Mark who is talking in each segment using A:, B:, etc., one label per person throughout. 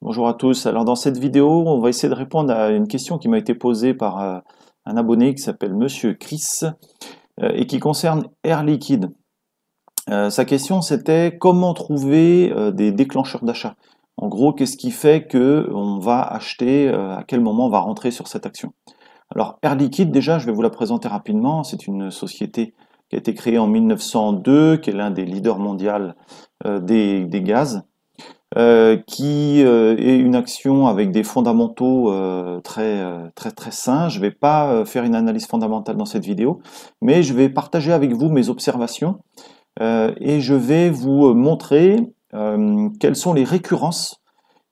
A: Bonjour à tous. Alors dans cette vidéo, on va essayer de répondre à une question qui m'a été posée par un abonné qui s'appelle Monsieur Chris et qui concerne Air Liquide. Sa question c'était comment trouver des déclencheurs d'achat. En gros, qu'est-ce qui fait que on va acheter, à quel moment on va rentrer sur cette action. Alors Air Liquide, déjà, je vais vous la présenter rapidement. C'est une société qui a été créée en 1902, qui est l'un des leaders mondiaux des gaz. Qui est une action avec des fondamentaux très sains. Je ne vais pas faire une analyse fondamentale dans cette vidéo, mais je vais partager avec vous mes observations et je vais vous montrer quelles sont les récurrences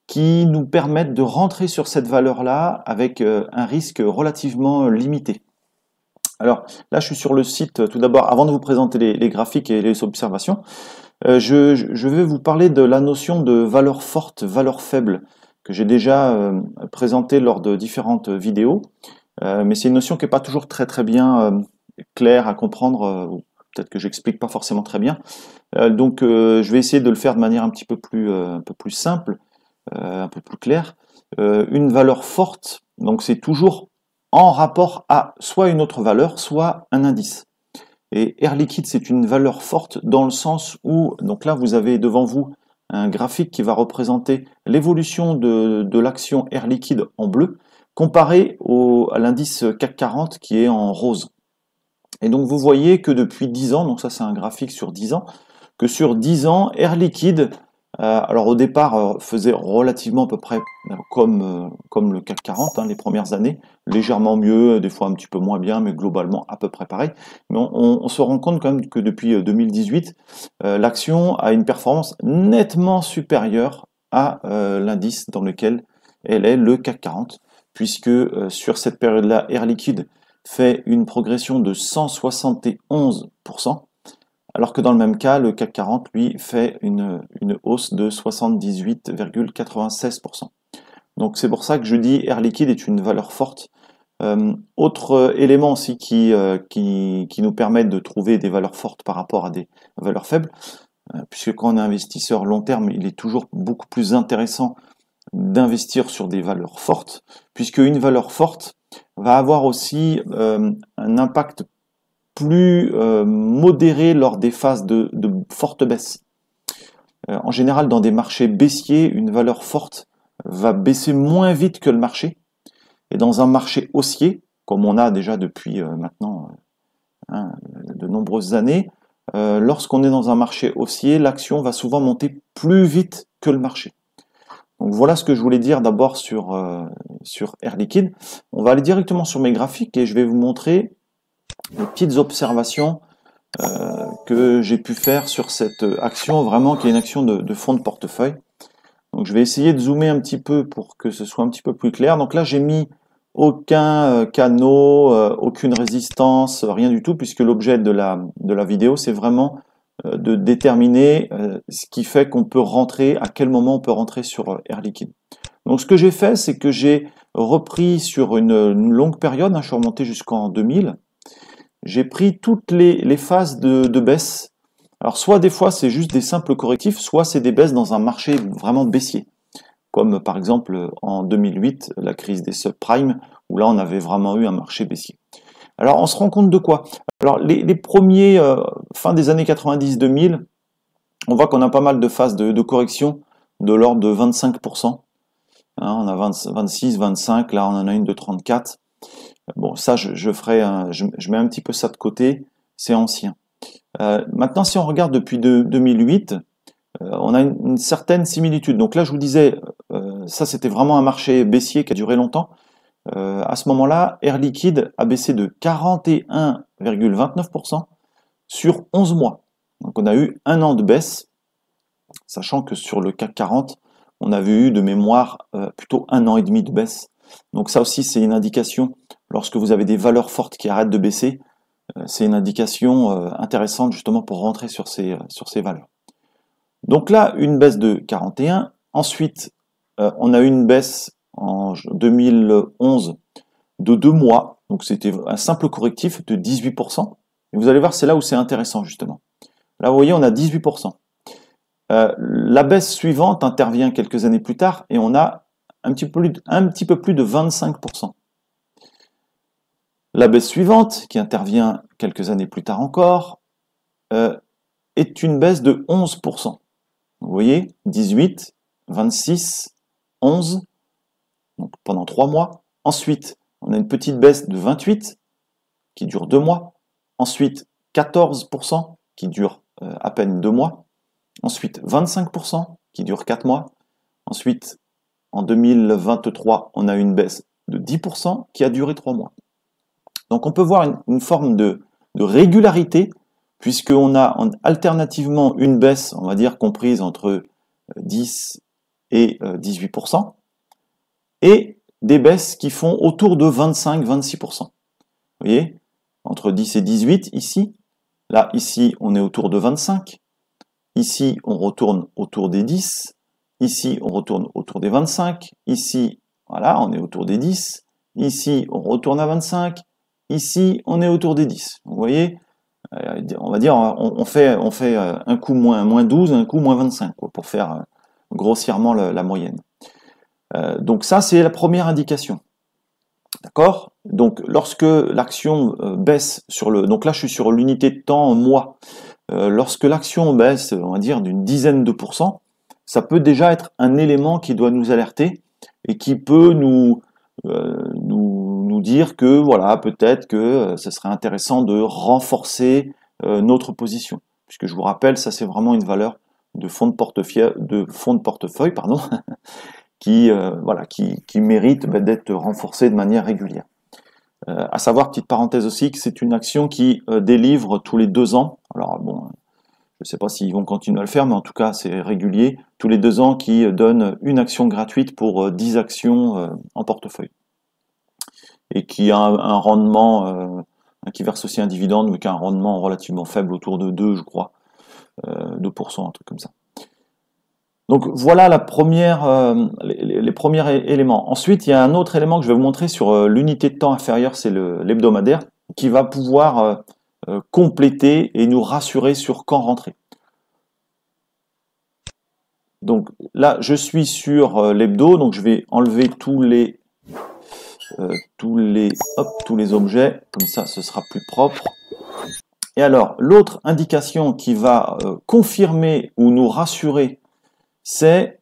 A: qui nous permettent de rentrer sur cette valeur-là avec un risque relativement limité. Alors là, je suis sur le site, tout d'abord, avant de vous présenter les graphiques et les observations, je vais vous parler de la notion de valeur forte, valeur faible, que j'ai déjà présentée lors de différentes vidéos, mais c'est une notion qui n'est pas toujours très bien claire à comprendre, ou peut-être que j'explique pas forcément très bien. Donc je vais essayer de le faire de manière un peu plus simple, un peu plus claire. Une valeur forte, donc c'est toujours en rapport à soit une autre valeur, soit un indice. Et Air Liquide, c'est une valeur forte dans le sens où, donc là, vous avez devant vous un graphique qui va représenter l'évolution de l'action Air Liquide en bleu, comparé à l'indice CAC 40 qui est en rose. Et donc vous voyez que depuis 10 ans, donc ça c'est un graphique sur 10 ans, que sur 10 ans, Air Liquide, alors au départ, faisait relativement à peu près comme le CAC 40, hein, les premières années, légèrement mieux, des fois un petit peu moins bien, mais globalement à peu près pareil. Mais on se rend compte quand même que depuis 2018, l'action a une performance nettement supérieure à l'indice dans lequel elle est, le CAC 40, puisque sur cette période-là, Air Liquide fait une progression de 171%, alors que dans le même cas, le CAC 40, lui, fait une hausse de 78,96%. Donc c'est pour ça que je dis Air Liquide est une valeur forte. Autre élément aussi qui nous permet de trouver des valeurs fortes par rapport à des valeurs faibles, puisque quand on est investisseur long terme, il est toujours beaucoup plus intéressant d'investir sur des valeurs fortes, puisque une valeur forte va avoir aussi un impact plus modéré lors des phases de forte baisse. En général, dans des marchés baissiers, une valeur forte va baisser moins vite que le marché. Et dans un marché haussier, comme on a déjà depuis maintenant de nombreuses années, lorsqu'on est dans un marché haussier, l'action va souvent monter plus vite que le marché. Donc voilà ce que je voulais dire d'abord sur Air Liquide. On va aller directement sur mes graphiques et je vais vous montrer les petites observations que j'ai pu faire sur cette action, vraiment qui est une action de fonds de portefeuille. Donc je vais essayer de zoomer un petit peu pour que ce soit un petit peu plus clair. Donc là j'ai mis aucun canot, aucune résistance, rien du tout, puisque l'objet de la vidéo c'est vraiment de déterminer ce qui fait qu'on peut rentrer, à quel moment on peut rentrer sur Air Liquide. Donc ce que j'ai fait, c'est que j'ai repris sur une longue période, je suis remonté jusqu'en 2000, j'ai pris toutes les phases de baisse. Alors soit des fois c'est juste des simples correctifs, soit c'est des baisses dans un marché vraiment baissier, comme par exemple en 2008, la crise des subprimes, où là on avait vraiment eu un marché baissier. Alors on se rend compte de quoi? Alors les premiers, fin des années 90-2000, on voit qu'on a pas mal de phases de correction de l'ordre de 25%. Hein, on a 26, 25, là on en a une de 34. Bon, ça je ferai, je mets un petit peu ça de côté, c'est ancien. Maintenant, si on regarde depuis 2008, on a une certaine similitude. Donc là, je vous disais, ça c'était vraiment un marché baissier qui a duré longtemps. À ce moment-là, Air Liquide a baissé de 41,29% sur 11 mois. Donc on a eu un an de baisse, sachant que sur le CAC 40, on avait eu de mémoire plutôt un an et demi de baisse. Donc ça aussi, c'est une indication, lorsque vous avez des valeurs fortes qui arrêtent de baisser, c'est une indication intéressante justement pour rentrer sur ces valeurs. Donc là, une baisse de 41. Ensuite, on a eu une baisse en 2011 de 2 mois. Donc c'était un simple correctif de 18%. Et vous allez voir, c'est là où c'est intéressant justement. Là, vous voyez, on a 18%. La baisse suivante intervient quelques années plus tard et on a un petit peu plus de 25%. La baisse suivante, qui intervient quelques années plus tard encore, est une baisse de 11%. Vous voyez, 18, 26, 11, donc pendant 3 mois. Ensuite, on a une petite baisse de 28, qui dure 2 mois. Ensuite, 14%, qui dure à peine 2 mois. Ensuite, 25%, qui dure 4 mois. Ensuite, en 2023, on a une baisse de 10%, qui a duré 3 mois. Donc on peut voir une forme de régularité, puisqu'on a alternativement une baisse, on va dire, comprise entre 10 et 18%, et des baisses qui font autour de 25-26%. Vous voyez, entre 10 et 18 ici, là, ici, on est autour de 25, ici, on retourne autour des 10, ici, on retourne autour des 25, ici, voilà, on est autour des 10, ici, on retourne à 25, ici, on est autour des 10. Vous voyez, on va dire, on fait un coup moins 12, un coup moins 25, quoi, pour faire grossièrement la moyenne. Donc ça, c'est la première indication. D'accord? Donc lorsque l'action baisse donc là je suis sur l'unité de temps en mois. Lorsque l'action baisse, on va dire d'une dizaine de pourcents, ça peut déjà être un élément qui doit nous alerter et qui peut nous dire que voilà, peut-être que ce serait intéressant de renforcer notre position. Puisque je vous rappelle, ça c'est vraiment une valeur de fonds de portefeuille, pardon, qui mérite mérite d'être renforcée de manière régulière. À savoir, petite parenthèse aussi, que c'est une action qui délivre tous les 2 ans. Alors bon, je ne sais pas s'ils vont continuer à le faire, mais en tout cas c'est régulier. Tous les 2 ans qui donne une action gratuite pour 10 actions en portefeuille. Et qui a un rendement, qui verse aussi un dividende, mais qui a un rendement relativement faible, autour de 2, je crois, 2%, un truc comme ça. Donc voilà les premiers éléments. Ensuite, il y a un autre élément que je vais vous montrer sur l'unité de temps inférieure, c'est l'hebdomadaire, qui va pouvoir compléter et nous rassurer sur quand rentrer. Donc là, je suis sur l'hebdo, donc je vais enlever tous les objets, comme ça ce sera plus propre. Et alors, l'autre indication qui va confirmer ou nous rassurer, c'est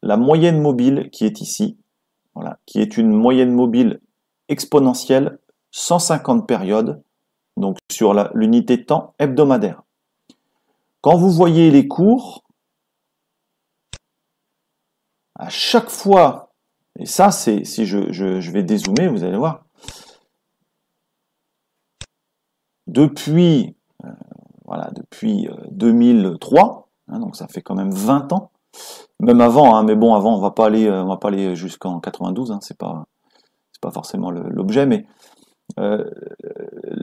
A: la moyenne mobile qui est ici, voilà, qui est une moyenne mobile exponentielle, 150 périodes, donc sur l'unité de temps hebdomadaire. Quand vous voyez les cours, à chaque fois, et ça c'est, si je vais dézoomer, vous allez voir, depuis 2003, donc ça fait quand même 20 ans, même avant, mais bon, avant on va pas aller jusqu'en 92, c'est pas forcément l'objet, mais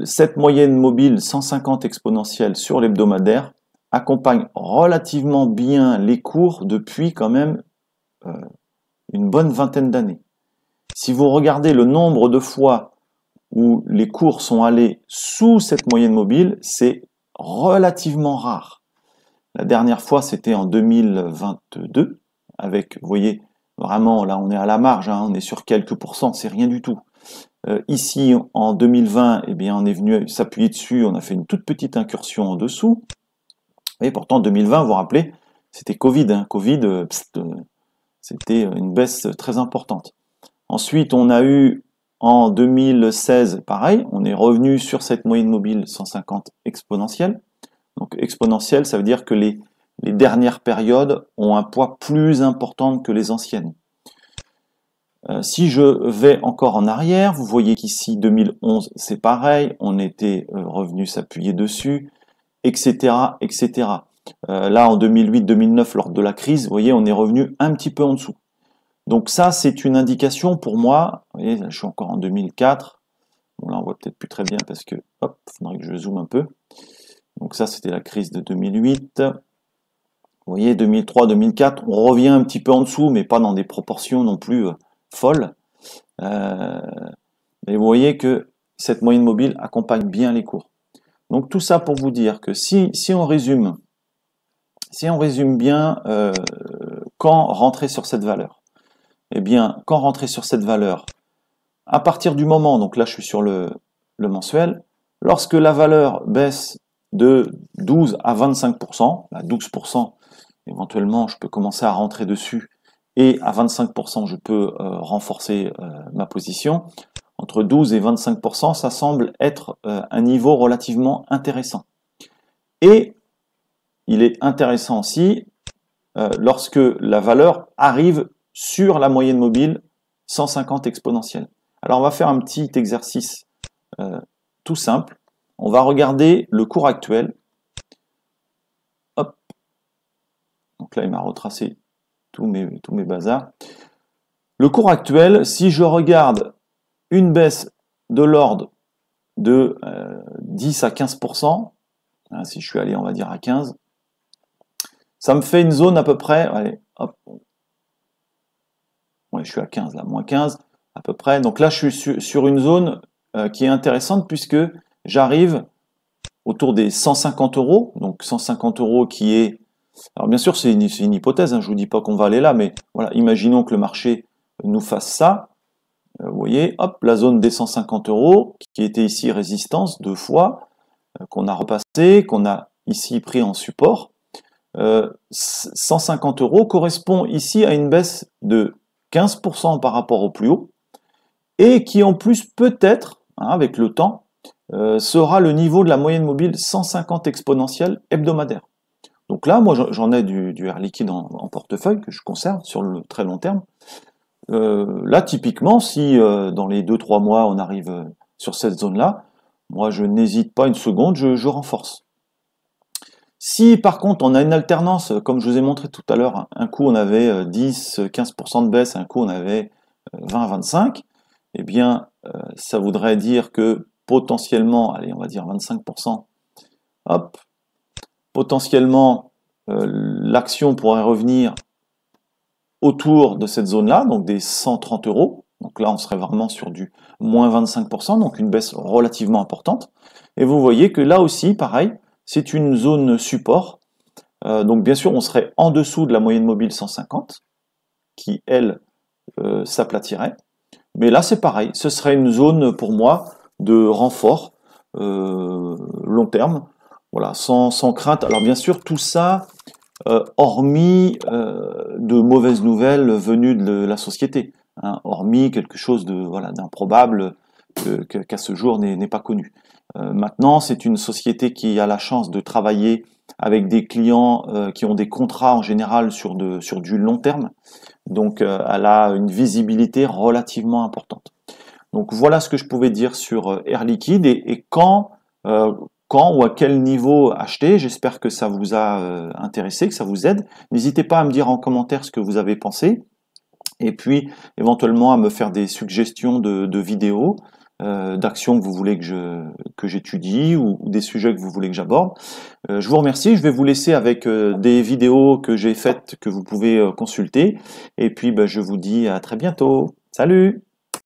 A: cette moyenne mobile 150 exponentielle sur l'hebdomadaire accompagne relativement bien les cours depuis quand même une bonne vingtaine d'années. Si vous regardez le nombre de fois où les cours sont allés sous cette moyenne mobile, c'est relativement rare. La dernière fois, c'était en 2022, avec, vous voyez, vraiment, là, on est à la marge, on est sur quelques pourcents, c'est rien du tout. Ici, en 2020, eh bien, on est venu s'appuyer dessus, on a fait une toute petite incursion en dessous. Et pourtant, 2020, vous vous rappelez, c'était Covid. Covid, c'était une baisse très importante. Ensuite, on a eu en 2016, pareil, on est revenu sur cette moyenne mobile 150 exponentielle. Donc exponentielle, ça veut dire que les dernières périodes ont un poids plus important que les anciennes. Si je vais encore en arrière, vous voyez qu'ici 2011 c'est pareil, on était revenu s'appuyer dessus, etc. etc. Là en 2008-2009 lors de la crise, vous voyez on est revenu un petit peu en dessous. Donc ça c'est une indication pour moi, vous voyez là, je suis encore en 2004, bon là on voit peut-être plus très bien parce que, hop, il faudrait que je zoome un peu. Donc ça c'était la crise de 2008. Vous voyez 2003-2004, on revient un petit peu en dessous mais pas dans des proportions non plus folle. Et vous voyez que cette moyenne mobile accompagne bien les cours. Donc tout ça pour vous dire que si on résume Si on résume bien, quand rentrer sur cette valeur? Eh bien, quand rentrer sur cette valeur? À partir du moment, donc là je suis sur le mensuel, lorsque la valeur baisse de 12 à 25%, à 12%, éventuellement je peux commencer à rentrer dessus, et à 25% je peux renforcer ma position. Entre 12 et 25%, ça semble être un niveau relativement intéressant. Et il est intéressant aussi lorsque la valeur arrive sur la moyenne mobile 150 exponentielle. Alors on va faire un petit exercice tout simple. On va regarder le cours actuel. Hop. Donc là, il m'a retracé tous mes bazars. Le cours actuel, si je regarde une baisse de l'ordre de 10 à 15%, hein, si je suis allé, on va dire, à 15, ça me fait une zone à peu près, allez, hop, ouais, je suis à 15 là, moins 15 à peu près. Donc là, je suis sur une zone qui est intéressante puisque j'arrive autour des 150 euros. Donc 150 euros qui est... Alors bien sûr, c'est une hypothèse, hein, je ne vous dis pas qu'on va aller là, mais voilà, imaginons que le marché nous fasse ça. Vous voyez, hop, la zone des 150 euros, qui était ici résistance 2 fois, qu'on a repassé, qu'on a ici pris en support. 150 euros correspond ici à une baisse de 15% par rapport au plus haut, et qui en plus peut-être, hein, avec le temps, sera le niveau de la moyenne mobile 150 exponentielle hebdomadaire. Donc là, moi j'en ai du Air Liquide en portefeuille que je conserve sur le très long terme. Là, typiquement, si dans les 2-3 mois on arrive sur cette zone-là, moi je n'hésite pas une seconde, je renforce. Si par contre on a une alternance, comme je vous ai montré tout à l'heure, un coup on avait 10-15% de baisse, un coup on avait 20-25%, eh bien ça voudrait dire que potentiellement, allez on va dire 25%, hop, potentiellement l'action pourrait revenir autour de cette zone-là, donc des 130 euros. Donc là, on serait vraiment sur du moins 25%, donc une baisse relativement importante. Et vous voyez que là aussi, pareil, c'est une zone support. Donc bien sûr, on serait en dessous de la moyenne mobile 150, qui, elle, s'aplatirait. Mais là, c'est pareil, ce serait une zone pour moi de renfort long terme, voilà, sans crainte. Alors bien sûr, tout ça, hormis de mauvaises nouvelles venues de la société, hein, hormis quelque chose de voilà d'improbable qu'à ce jour n'est pas connu. Maintenant, c'est une société qui a la chance de travailler avec des clients qui ont des contrats en général sur du long terme, donc elle a une visibilité relativement importante. Donc voilà ce que je pouvais dire sur Air Liquide et quand ou à quel niveau acheter. J'espère que ça vous a intéressé, que ça vous aide. N'hésitez pas à me dire en commentaire ce que vous avez pensé et puis éventuellement à me faire des suggestions de vidéos, d'actions que vous voulez que j'étudie ou des sujets que vous voulez que j'aborde. Je vous remercie, je vais vous laisser avec des vidéos que j'ai faites que vous pouvez consulter et puis je vous dis à très bientôt. Salut!